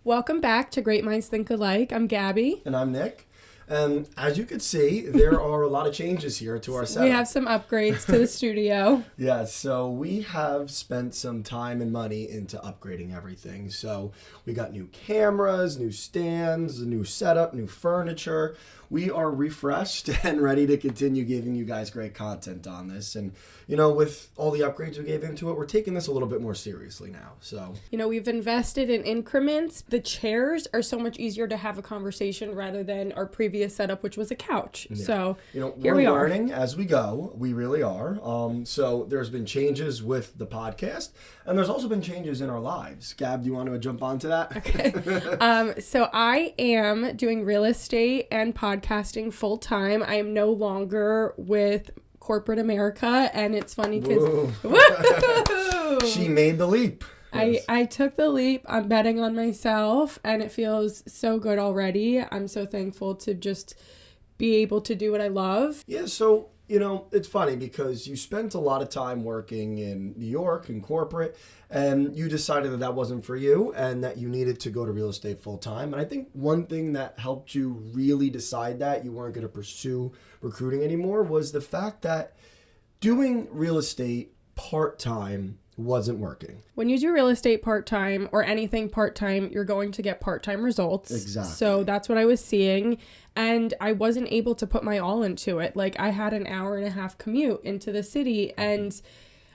Welcome back to Great Minds Think Alike. I'm Gabby. And I'm Nick. And as you can see, there are a lot of changes here to our setup. We have some upgrades to the studio. Yeah, so we have spent some time and money into upgrading everything. So we got new cameras, new stands, a new setup, new furniture. We are refreshed and ready to continue giving you guys great content on this. And, you know, with all the upgrades we gave into it, we're taking this a little bit more seriously now. So, you know, we've invested in increments. The chairs are so much easier to have a conversation rather than our previous setup, which was a couch. Yeah. So, you know, we're learning as we go. We really are. So there's been changes with the podcast, and there's also been changes in our lives. Gab, do you want to jump onto that? Okay. So I am doing real estate and podcasting full time. I am no longer with corporate America, and it's funny because she made the leap. Yes. I took the leap. I'm betting on myself, and it feels so good already. I'm so thankful to just be able to do what I love. Yeah, so, you know, it's funny because you spent a lot of time working in New York in corporate, and you decided that that wasn't for you and that you needed to go to real estate full time. And I think one thing that helped you really decide that you weren't going to pursue recruiting anymore was the fact that doing real estate part-time wasn't working. When you do real estate part-time or anything part-time, you're going to get part-time results. Exactly. So that's what I was seeing. And I wasn't able to put my all into it. Like, I had an hour and a half commute into the city, and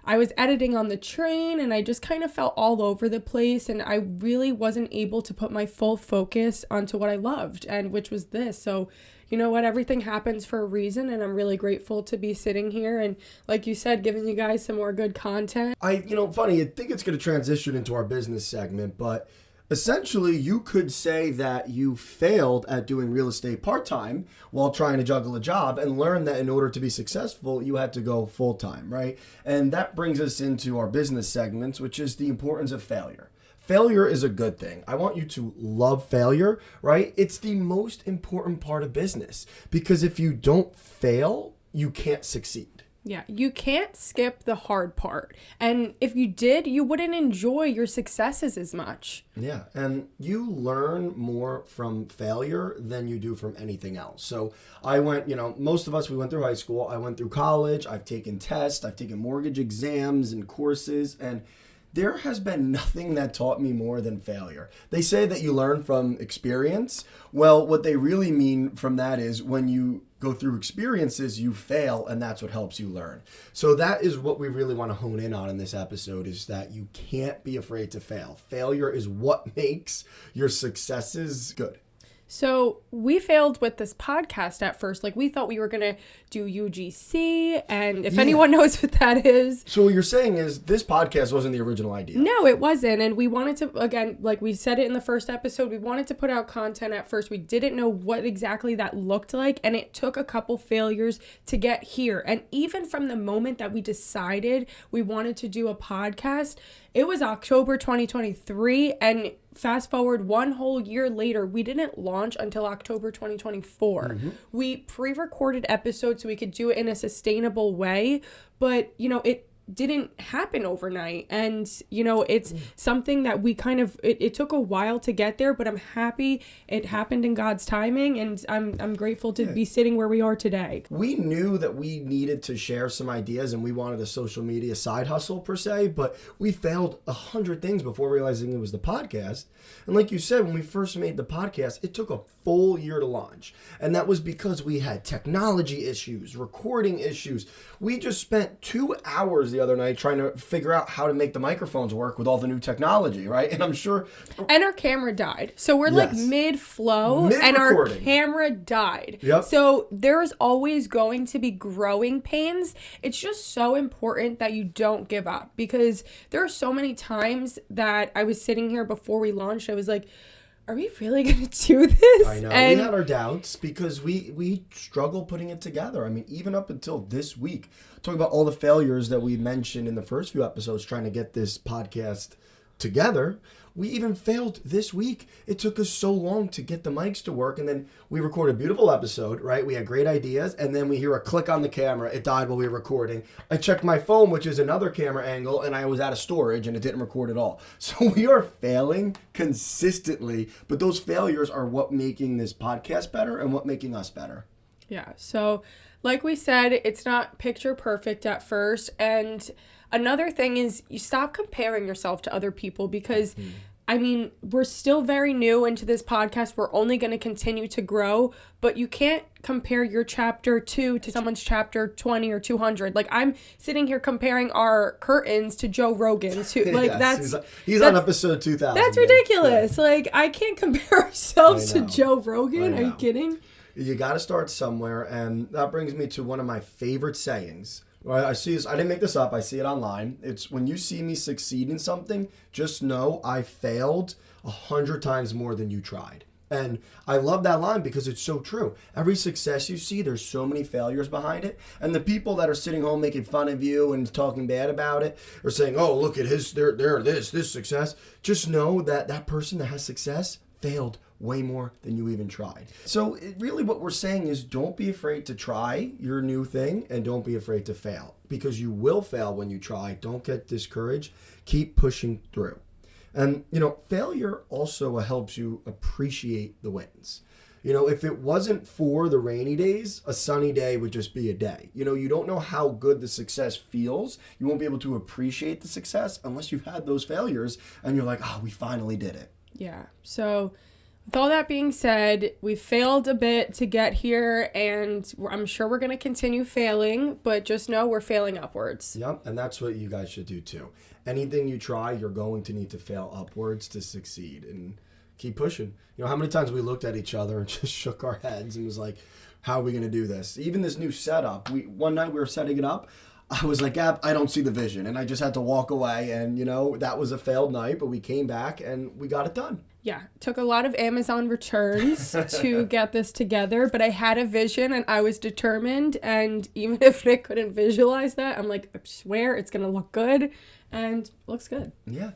I was editing on the train, and I just kind of felt all over the place, and I really wasn't able to put my full focus onto what I loved, and which was this. So, you know what? Everything happens for a reason, and I'm really grateful to be sitting here and, like you said, giving you guys some more good content. Funny, I think it's going to transition into our business segment, but essentially you could say that you failed at doing real estate part-time while trying to juggle a job, and learn that in order to be successful, you had to go full-time, right? And that brings us into our business segments, which is the importance of failure. Failure is a good thing. I want you to love failure, right? It's the most important part of business, because if you don't fail, you can't succeed. Yeah, you can't skip the hard part. And if you did, you wouldn't enjoy your successes as much. Yeah, and you learn more from failure than you do from anything else. So I went, most of us, we went through high school. I went through college. I've taken tests. I've taken mortgage exams and courses, and there has been nothing that taught me more than failure. They say that you learn from experience. Well, what they really mean from that is when you go through experiences, you fail, and that's what helps you learn. So that is what we really want to hone in on in this episode, is that you can't be afraid to fail. Failure is what makes your successes good. So we failed with this podcast at first. Like, we thought we were going to do UGC, and if anyone knows what that is. So what you're saying is this podcast wasn't the original idea. No, it wasn't. And we wanted to, again, like we said it in the first episode, we wanted to put out content at first. We didn't know what exactly that looked like, and it took a couple failures to get here. And even from the moment that we decided we wanted to do a podcast, it was October 2023, and fast forward one whole year later, we didn't launch until October 2024. Mm-hmm. We pre-recorded episodes so we could do it in a sustainable way, but, it didn't happen overnight. And, it's something that we kind of, it took a while to get there, but I'm happy it happened in God's timing, and I'm grateful to be sitting where we are today. We knew that we needed to share some ideas, and we wanted a social media side hustle per se, but we failed 100 things before realizing it was the podcast. And like you said, when we first made the podcast, it took a full year to launch. And that was because we had technology issues, recording issues. We just spent 2 hours the other night trying to figure out how to make the microphones work with all the new technology, right? And I'm sure... And our camera died. So we're like mid-flow, and our camera died. Yep. So there's always going to be growing pains. It's just so important that you don't give up, because there are so many times that I was sitting here before we launched, I was like, are we really going to do this? I know. We had our doubts because we struggle putting it together. I mean, even up until this week, talking about all the failures that we mentioned in the first few episodes trying to get this podcast together. We even failed this week. It took us so long to get the mics to work, and then we recorded a beautiful episode, right? We had great ideas, and then we hear a click on the camera. It died while we were recording. I checked my phone, which is another camera angle, and I was out of storage, and it didn't record at all. So we are failing consistently, but those failures are what making this podcast better and what making us better. Yeah, so like we said, it's not picture perfect at first, and another thing is you stop comparing yourself to other people because, I mean, we're still very new into this podcast. We're only going to continue to grow, but you can't compare your chapter 2 to someone's chapter 20 or 200. Like, I'm sitting here comparing our curtains to Joe Rogan's. Who, like, yes, he's on episode 2000. That's ridiculous. Yeah. Like, I can't compare ourselves to Joe Rogan. Are you kidding? You got to start somewhere, and that brings me to one of my favorite sayings. I see this. I didn't make this up. I see it online. It's when you see me succeed in something, just know I failed 100 times more than you tried. And I love that line because it's so true. Every success you see, there's so many failures behind it. And the people that are sitting home making fun of you and talking bad about it or saying, oh, look at this success. Just know that that person that has success failed way more than you even tried. So really what we're saying is don't be afraid to try your new thing and don't be afraid to fail because you will fail when you try. Don't get discouraged. Keep pushing through. And, failure also helps you appreciate the wins. If it wasn't for the rainy days, a sunny day would just be a day. You don't know how good the success feels. You won't be able to appreciate the success unless you've had those failures and you're like, oh, we finally did it. Yeah. So with all that being said, we failed a bit to get here, and I'm sure we're going to continue failing, but just know we're failing upwards. Yep, and that's what you guys should do too. Anything you try, you're going to need to fail upwards to succeed, and keep pushing. How many times we looked at each other and just shook our heads and was like, how are we going to do this? Even this new setup, one night we were setting it up, I was like, I don't see the vision, and I just had to walk away, and that was a failed night, but we came back and we got it done. Yeah, took a lot of Amazon returns to get this together, but I had a vision and I was determined, and even if Nick couldn't visualize that, I'm like, I swear it's going to look good, and looks good. Yeah,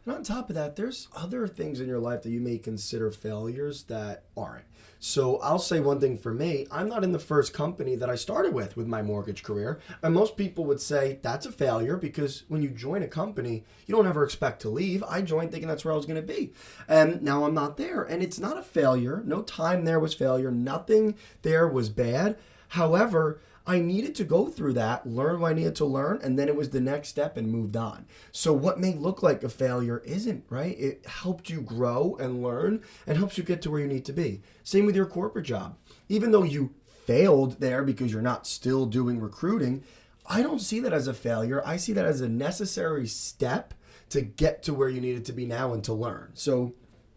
and on top of that, there's other things in your life that you may consider failures that aren't. So I'll say one thing for me, I'm not in the first company that I started with my mortgage career. And most people would say that's a failure because when you join a company, you don't ever expect to leave. I joined thinking that's where I was going to be. And now I'm not there. And it's not a failure. No time there was failure. Nothing there was bad. However, I needed to go through that, learn what I needed to learn, and then it was the next step and moved on. So what may look like a failure isn't, right? It helped you grow and learn and helps you get to where you need to be. Same with your corporate job. Even though you failed there because you're not still doing recruiting, I don't see that as a failure. I see that as a necessary step to get to where you needed to be now and to learn. So,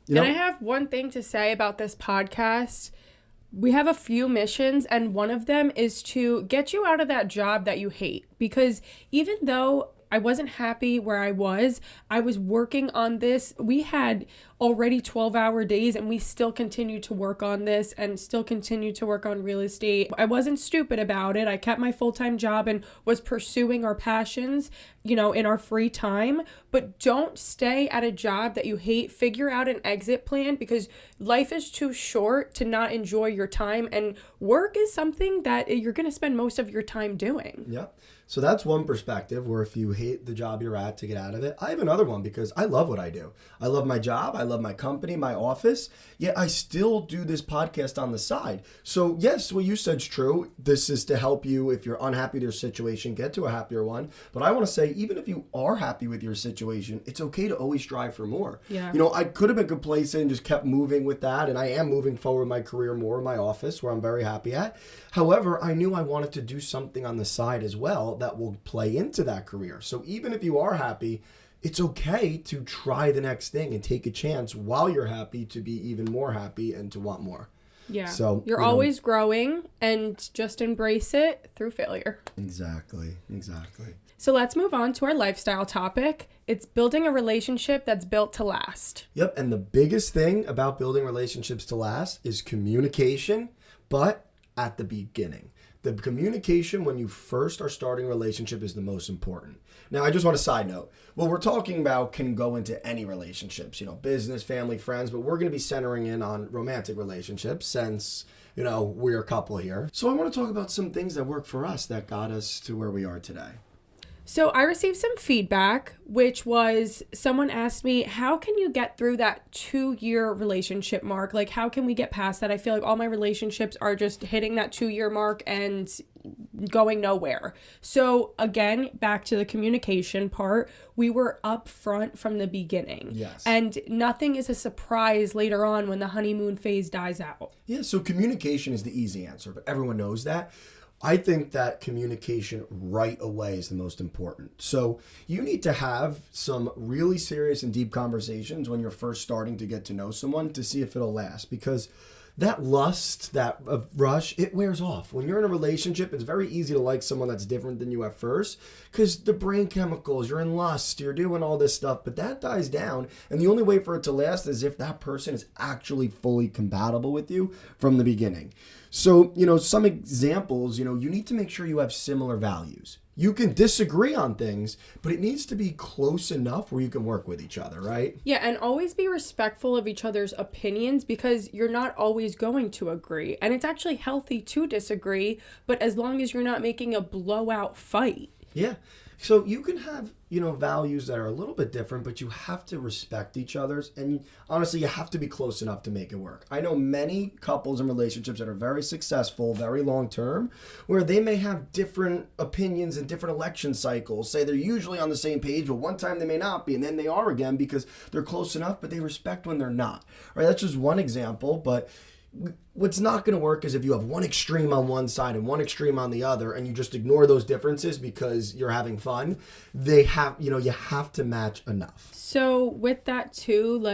And I have one thing to say about this podcast. We have a few missions, and one of them is to get you out of that job that you hate. Because even though I wasn't happy where I was working on this. We had already 12-hour days, and we still continue to work on this and still continue to work on real estate. I wasn't stupid about it. I kept my full-time job and was pursuing our passions, in our free time. But don't stay at a job that you hate. Figure out an exit plan, because life is too short to not enjoy your time, and work is something that you're going to spend most of your time doing. Yeah. So that's one perspective, where if you hate the job you're at, to get out of it. I have another one, because I love what I do. I love my job. I love my company, my office. Yet I still do this podcast on the side. So yes, what you said is true. This is to help you, if you're unhappy with your situation, get to a happier one. But I want to say, even if you are happy with your situation, it's okay to always strive for more. Yeah. I could have been complacent and just kept moving with that. And I am moving forward in my career more in my office, where I'm very happy at. However, I knew I wanted to do something on the side as well that will play into that career. So even if you are happy, it's okay to try the next thing and take a chance while you're happy to be even more happy and to want more. Yeah. So you're always growing, and just embrace it through failure. Exactly. So let's move on to our lifestyle topic. It's building a relationship that's built to last. Yep. And the biggest thing about building relationships to last is communication, but at the beginning. The communication when you first are starting a relationship is the most important. Now, I just want a side note. What we're talking about can go into any relationships, business, family, friends, but we're going to be centering in on romantic relationships since, we're a couple here. So I want to talk about some things that work for us that got us to where we are today. So I received some feedback, which was someone asked me, how can you get through that 2-year relationship mark? Like, how can we get past that? I feel like all my relationships are just hitting that 2-year mark and going nowhere. So again, back to the communication part, we were upfront from the beginning. Yes. And nothing is a surprise later on when the honeymoon phase dies out. Yeah, so communication is the easy answer, but everyone knows that. I think that communication right away is the most important. So you need to have some really serious and deep conversations when you're first starting to get to know someone to see if it'll last, because that lust, that rush, it wears off. When you're in a relationship, it's very easy to like someone that's different than you at first because the brain chemicals, you're in lust, you're doing all this stuff, but that dies down. And the only way for it to last is if that person is actually fully compatible with you from the beginning. So, some examples, you need to make sure you have similar values. You can disagree on things, but it needs to be close enough where you can work with each other, right? Yeah, and always be respectful of each other's opinions because you're not always going to agree. And it's actually healthy to disagree, but as long as you're not making a blowout fight. Yeah. So you can have, values that are a little bit different, but you have to respect each other's. And honestly, you have to be close enough to make it work. I know many couples and relationships that are very successful, very long term, where they may have different opinions and different election cycles. Say they're usually on the same page, but one time they may not be, and then they are again because they're close enough, but they respect when they're not. Right? That's just one example, but what's not going to work is if you have one extreme on one side and one extreme on the other and you just ignore those differences because you're having fun. You have to match enough. So with that too,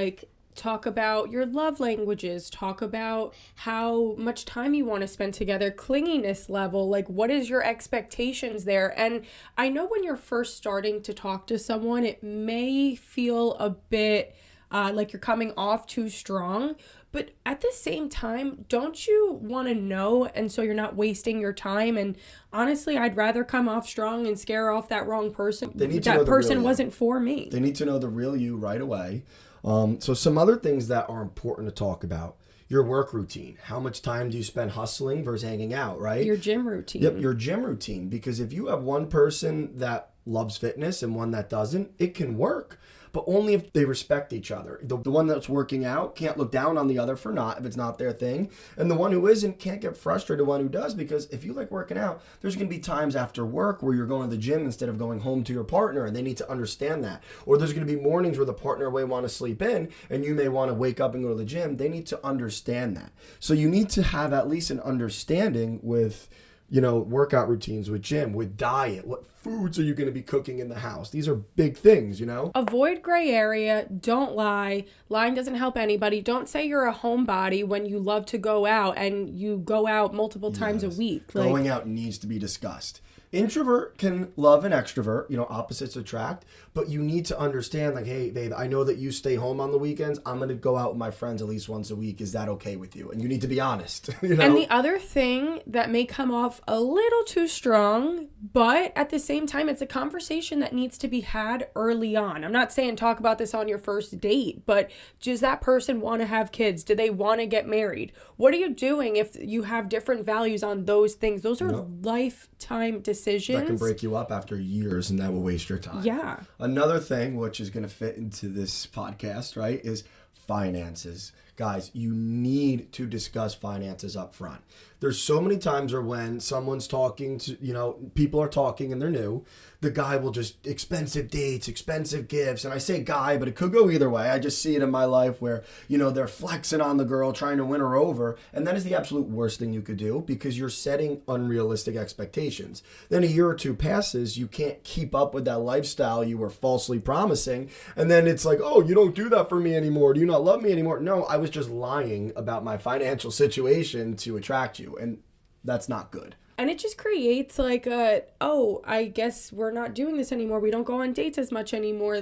talk about your love languages, talk about how much time you want to spend together, clinginess level, what is your expectations there? And I know when you're first starting to talk to someone, it may feel a bit like you're coming off too strong. But at the same time, don't you want to know? And so you're not wasting your time. And honestly, I'd rather come off strong and scare off that wrong person. That person wasn't for me. They need to know the real you right away. So some other things that are important to talk about. Your work routine. How much time do you spend hustling versus hanging out, right? Your gym routine. Yep, your gym routine. Because if you have one person that loves fitness and one that doesn't, it can work. But only if they respect each other. The one that's working out can't look down on the other for not, if it's not their thing. And the one who isn't can't get frustrated the one who does, because if you like working out, there's going to be times after work where you're going to the gym instead of going home to your partner, and they need to understand that. Or there's going to be mornings where the partner may want to sleep in and you may want to wake up and go to the gym. They need to understand that. So you need to have at least an understanding with workout routines, with gym, with diet. What foods are you going to be cooking in the house? These are big things, Avoid gray area. Don't lie. Lying doesn't help anybody. Don't say you're a homebody when you love to go out and you go out multiple times a week. Going out needs to be discussed. Introvert can love an extrovert, opposites attract, but you need to understand, hey, babe, I know that you stay home on the weekends. I'm going to go out with my friends at least once a week. Is that okay with you? And you need to be honest. And the other thing that may come off a little too strong, but at the same time, it's a conversation that needs to be had early on. I'm not saying talk about this on your first date, but does that person want to have kids? Do they want to get married? What are you doing if you have different values on those things? Those are lifetime decisions. That can break you up after years, and that will waste your time. Yeah. Another thing, which is going to fit into this podcast, right, is finances. Guys, you need to discuss finances up front. There's so many times where when someone's talking to, people are talking and they're new, the guy will just expensive dates, expensive gifts. And I say guy, but it could go either way. I just see it in my life where, they're flexing on the girl, trying to win her over. And that is the absolute worst thing you could do because you're setting unrealistic expectations. Then a year or two passes, you can't keep up with that lifestyle you were falsely promising. And then it's like, oh, you don't do that for me anymore. Do you not love me anymore? No, I was just lying about my financial situation to attract you. And that's not good. And it just creates I guess we're not doing this anymore. We don't go on dates as much anymore.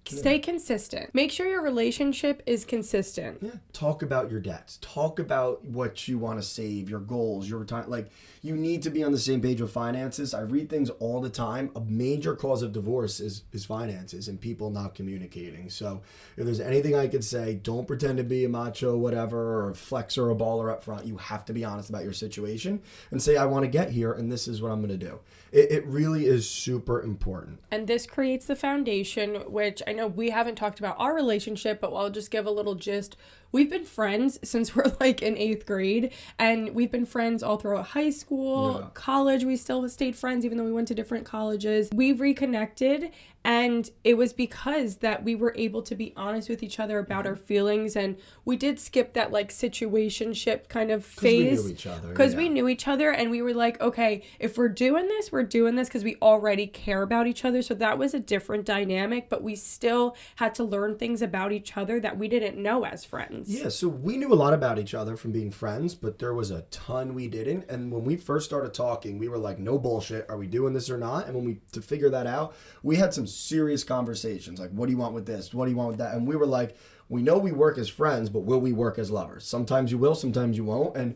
Stay consistent. Make sure your relationship is consistent. Yeah. Talk about your debts. Talk about what you want to save, your goals, your retirement. Like, you need to be on the same page with finances. I read things all the time. A major cause of divorce is finances and people not communicating. So if there's anything I could say, don't pretend to be a macho, whatever, or a flexer or a baller up front. You have to be honest about your situation and say, I want to get here and this is what I'm going to do. It really is super important. And this creates the foundation, which I know we haven't talked about our relationship, but I'll just give a little gist. We've been friends since we're like in 8th grade, and we've been friends all throughout high school, college. We still stayed friends even though we went to different colleges. We've reconnected, and it was because that we were able to be honest with each other about our feelings, and we did skip that like situationship kind of phase. Because we knew each other, and we were like, okay, if we're doing this, we're doing this because we already care about each other. So that was a different dynamic, but we still had to learn things about each other that we didn't know as friends. Yeah, so we knew a lot about each other from being friends, but there was a ton we didn't. And when we first started talking, we were like, no bullshit. Are we doing this or not? And to figure that out, we had some serious conversations. Like, what do you want with this? What do you want with that? And we were like, we know we work as friends, but will we work as lovers? Sometimes you will, sometimes you won't. And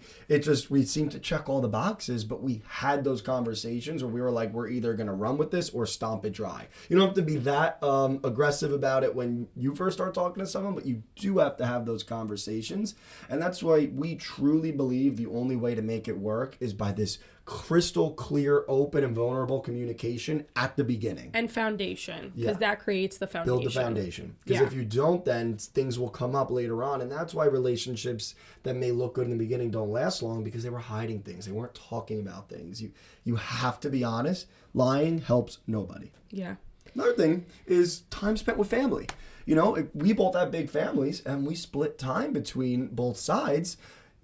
we seemed to check all the boxes, but we had those conversations where we were like, we're either going to run with this or stomp it dry. You don't have to be that aggressive about it when you first start talking to someone, but you do have to have those conversations. And that's why we truly believe the only way to make it work is by this crystal clear, open, and vulnerable communication at the beginning. And foundation, because that creates the foundation. Build the foundation. Because if you don't, then things will come up later on. And that's why relationships that may look good in the beginning don't last long, because they were hiding things. They weren't talking about things. You have to be honest. Lying helps nobody. Yeah. Another thing is time spent with family. You know, we both have big families, and we split time between both sides.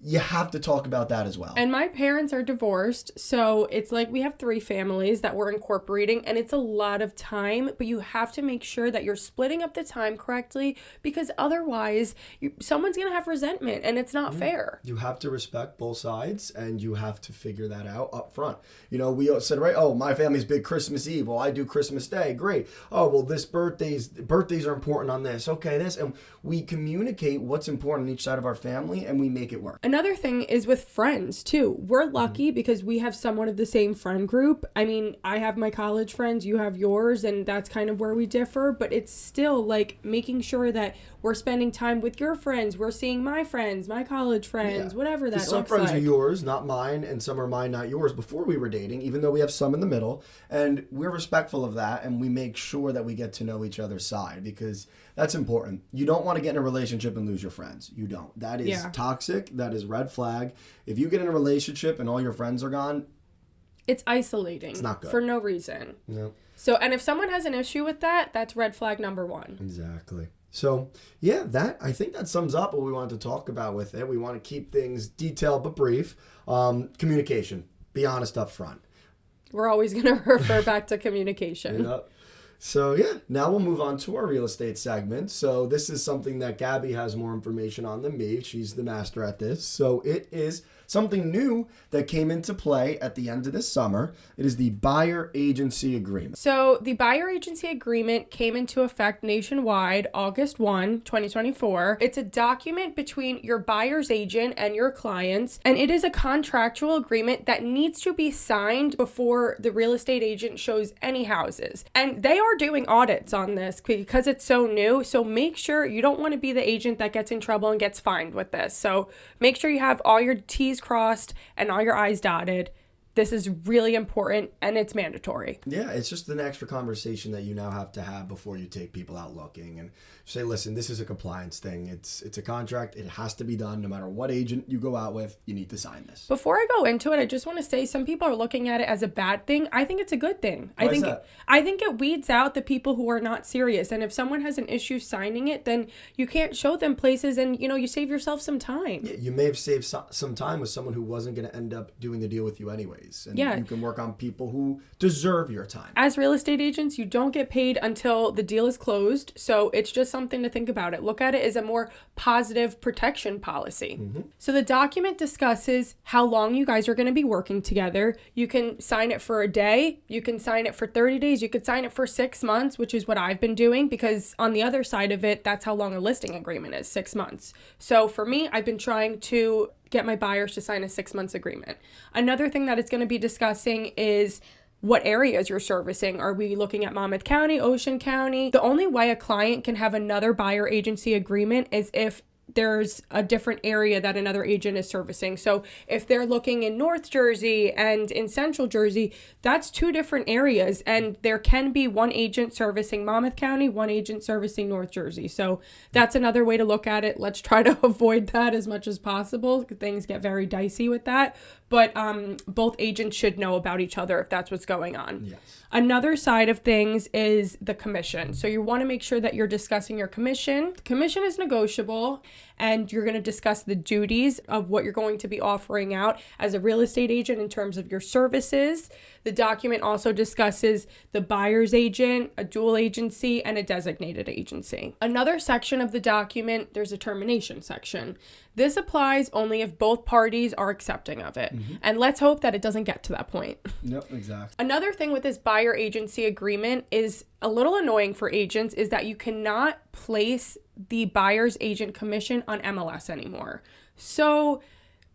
You have to talk about that as well. And my parents are divorced, so it's like we have 3 families that we're incorporating, and it's a lot of time, but you have to make sure that you're splitting up the time correctly, because otherwise someone's going to have resentment, and it's not fair. You have to respect both sides, and you have to figure that out up front. You know, we said, right, oh, my family's big Christmas Eve. Well, I do Christmas Day. Great. Oh, well, birthdays are important on this. Okay, this. And we communicate what's important on each side of our family, and we make it work. Another thing is with friends too. We're lucky because we have somewhat of the same friend group. I mean, I have my college friends, you have yours, and that's kind of where we differ, but it's still like making sure that we're spending time with your friends. We're seeing my friends, my college friends, whatever that looks like. Some friends are yours, not mine, and some are mine, not yours before we were dating, even though we have some in the middle. And we're respectful of that, and we make sure that we get to know each other's side, because that's important. You don't want to get in a relationship and lose your friends. You don't. That is toxic. That is red flag. If you get in a relationship and all your friends are gone, it's isolating. It's not good. For no reason. No. So, and if someone has an issue with that, that's red flag number 1. Exactly. So, I think that sums up what we wanted to talk about with it. We want to keep things detailed but brief. Communication. Be honest up front. We're always going to refer back to communication. Yep. So, now we'll move on to our real estate segment. So, this is something that Gabby has more information on than me. She's the master at this. So, it is something new that came into play at the end of this summer. It is the buyer agency agreement. So the buyer agency agreement came into effect nationwide August 1, 2024. It's a document between your buyer's agent and your clients, and it is a contractual agreement that needs to be signed before the real estate agent shows any houses. And they are doing audits on this because it's so new. So make sure you don't want to be the agent that gets in trouble and gets fined with this. So make sure you have all your T's crossed and all your I's dotted. This is really important, and it's mandatory. Yeah, it's just an extra conversation that you now have to have before you take people out looking and say, listen, this is a compliance thing. It's a contract. It has to be done no matter what agent you go out with. You need to sign this. Before I go into it, I just want to say some people are looking at it as a bad thing. I think it's a good thing. Why is that? I think it weeds out the people who are not serious. And if someone has an issue signing it, then you can't show them places, and you save yourself some time. Yeah, you may have saved some time with someone who wasn't going to end up doing the deal with you anyways. always. And Yeah. you can work on people who deserve your time. As real estate agents, you don't get paid until the deal is closed. So it's just something to think about. Look at it as a more positive protection policy. So the document discusses how long you guys are going to be working together. You can sign it for a day. You can sign it for 30 days. You could sign it for 6 months, which is what I've been doing, because on the other side of it, that's how long a listing agreement is, 6 months. So for me, I've been trying to get my buyers to sign a 6 months agreement. Another thing that it's going to be discussing is what areas you're servicing. Are we looking at Monmouth County, Ocean County? The only way a client can have another buyer agency agreement is if there's a different area that another agent is servicing. So if they're looking in North Jersey and in Central Jersey, that's 2 different areas. And there can be one agent servicing Monmouth County, one agent servicing North Jersey. So that's another way to look at it. Let's try to avoid that as much as possible. Things get very dicey with that. But both agents should know about each other if that's what's going on. Yes. Another side of things is the commission. So you want to make sure that you're discussing your commission. The commission is negotiable, and you're going to discuss the duties of what you're going to be offering out as a real estate agent in terms of your services. The document also discusses the buyer's agent, a dual agency, and a designated agency. Another section of the document, there's a termination section. This applies only if both parties are accepting of it. And let's hope that it doesn't get to that point. Yep, exactly. Another thing with this buyer agency agreement is a little annoying for agents is that you cannot place the buyer's agent commission on MLS anymore. So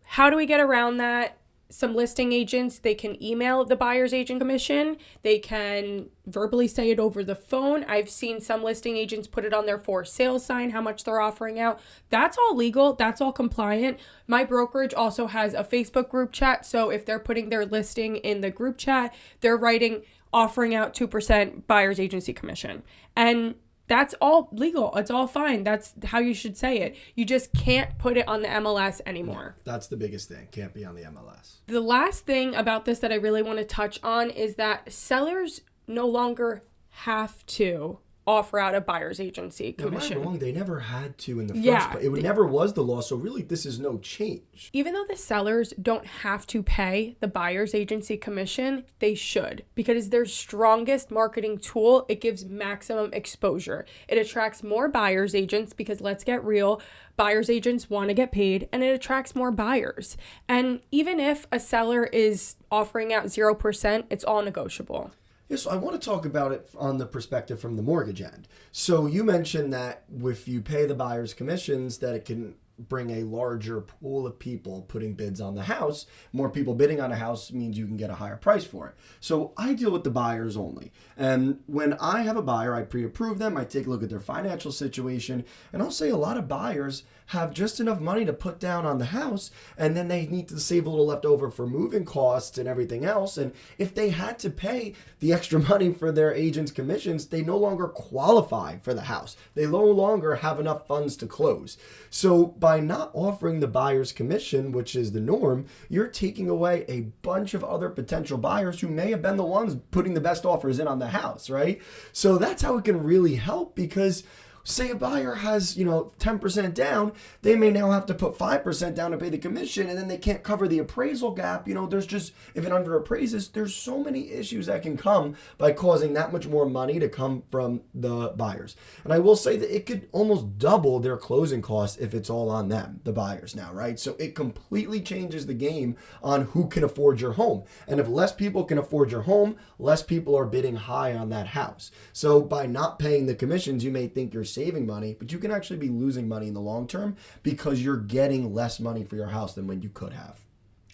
how do we get around that? Some listing agents, they can email the buyer's agent commission. They can verbally say it over the phone. I've seen some listing agents put it on their for sale sign, how much they're offering out. That's all legal. That's all compliant. My brokerage also has a Facebook group chat. So if they're putting their listing in the group chat, they're writing offering out 2% buyer's agency commission. And that's all legal. It's all fine. That's how you should say it. You just can't put it on the MLS anymore. That's the biggest thing. Can't be on the MLS. The last thing about this that I really want to touch on is that sellers no longer have to offer out a buyer's agency commission. Am I wrong? They never had to in the first place. It never was the law, so really this is no change. Even though the sellers don't have to pay the buyer's agency commission, they should, because it's their strongest marketing tool. It gives maximum exposure. It attracts more buyer's agents because, let's get real, buyer's agents want to get paid, and it attracts more buyers. And even if a seller is offering out 0%, it's all negotiable. Yes, so I want to talk about it on the perspective from the mortgage end. So you mentioned that if you pay the buyer's commissions, that it can bring a larger pool of people putting bids on the house. More people bidding on a house means you can get a higher price for it. So I deal with the buyers only. And when I have a buyer, I pre-approve them, I take a look at their financial situation, and I'll say a lot of buyers have just enough money to put down on the house, and then they need to save a little left over for moving costs and everything else. And if they had to pay the extra money for their agent's commissions, they no longer qualify for the house. They no longer have enough funds to close. So by not offering the buyer's commission, which is the norm, you're taking away a bunch of other potential buyers who may have been the ones putting the best offers in on the house, right? So that's how it can really help, because say a buyer has, 10% down, they may now have to put 5% down to pay the commission, and then they can't cover the appraisal gap. There's just, if it under appraises, there's so many issues that can come by causing that much more money to come from the buyers. And I will say that it could almost double their closing costs if it's all on them, the buyers now, right? So it completely changes the game on who can afford your home. And if less people can afford your home, less people are bidding high on that house. So by not paying the commissions, you may think you're saving money, but you can actually be losing money in the long term because you're getting less money for your house than when you could have.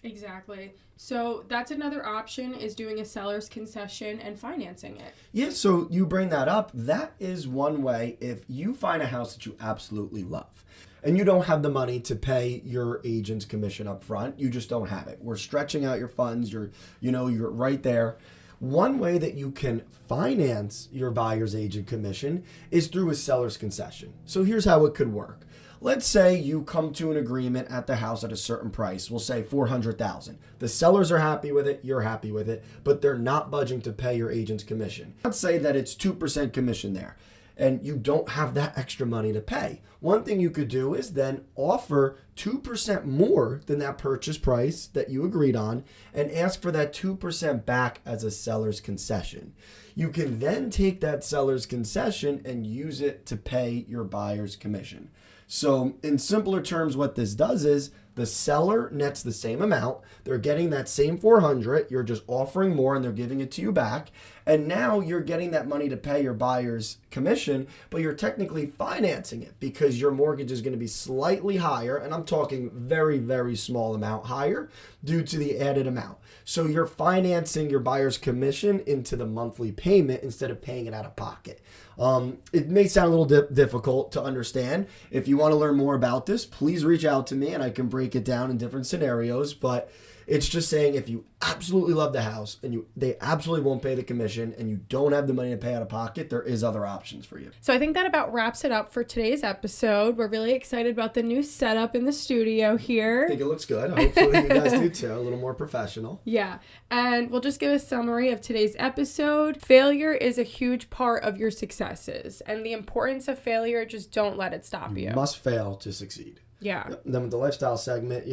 Exactly. So that's another option, is doing a seller's concession and financing it. Yeah, so you bring that up. That is one way. If you find a house that you absolutely love and you don't have the money to pay your agent's commission up front, you just don't have it. We're stretching out your funds. You're right there. One way that you can finance your buyer's agent commission is through a seller's concession. So here's how it could work. Let's say you come to an agreement at the house at a certain price. We'll say $400,000. The sellers are happy with it, you're happy with it, but they're not budging to pay your agent's commission. Let's say that it's 2% commission there. and you don't have that extra money to pay. One thing you could do is then offer 2% more than that purchase price that you agreed on and ask for that 2% back as a seller's concession. You can then take that seller's concession and use it to pay your buyer's commission. So in simpler terms, what this does is the seller nets the same amount. They're getting that same 400. You're just offering more and they're giving it to you back. And now you're getting that money to pay your buyer's commission, but you're technically financing it because your mortgage is going to be slightly higher. And I'm talking very, very small amount higher due to the added amount. So you're financing your buyer's commission into the monthly payment instead of paying it out of pocket. It may sound a little difficult to understand. If you want to learn more about this, please reach out to me and I can break it down in different scenarios. But it's just saying if you absolutely love the house and they absolutely won't pay the commission and you don't have the money to pay out of pocket, there is other options for you. So I think that about wraps it up for today's episode. We're really excited about the new setup in the studio here. I think it looks good. Hopefully you guys do too. A little more professional. Yeah. And we'll just give a summary of today's episode. Failure is a huge part of your successes. And the importance of failure, just don't let it stop you. You must fail to succeed. Yeah. And then with the lifestyle segment,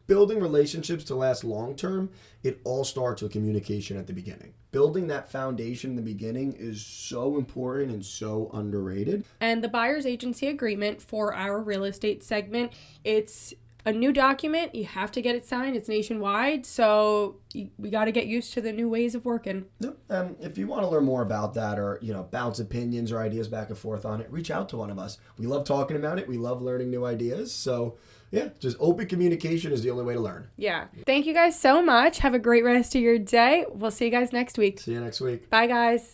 building relationships to last long term, it all starts with communication at the beginning. Building that foundation in the beginning is so important and so underrated. And the buyer's agency agreement for our real estate segment, it's a new document. You have to get it signed. It's nationwide. So we got to get used to the new ways of working. Yep. If you want to learn more about that or, bounce opinions or ideas back and forth on it, reach out to one of us. We love talking about it. We love learning new ideas. So yeah, just open communication is the only way to learn. Yeah. Thank you guys so much. Have a great rest of your day. We'll see you guys next week. See you next week. Bye, guys.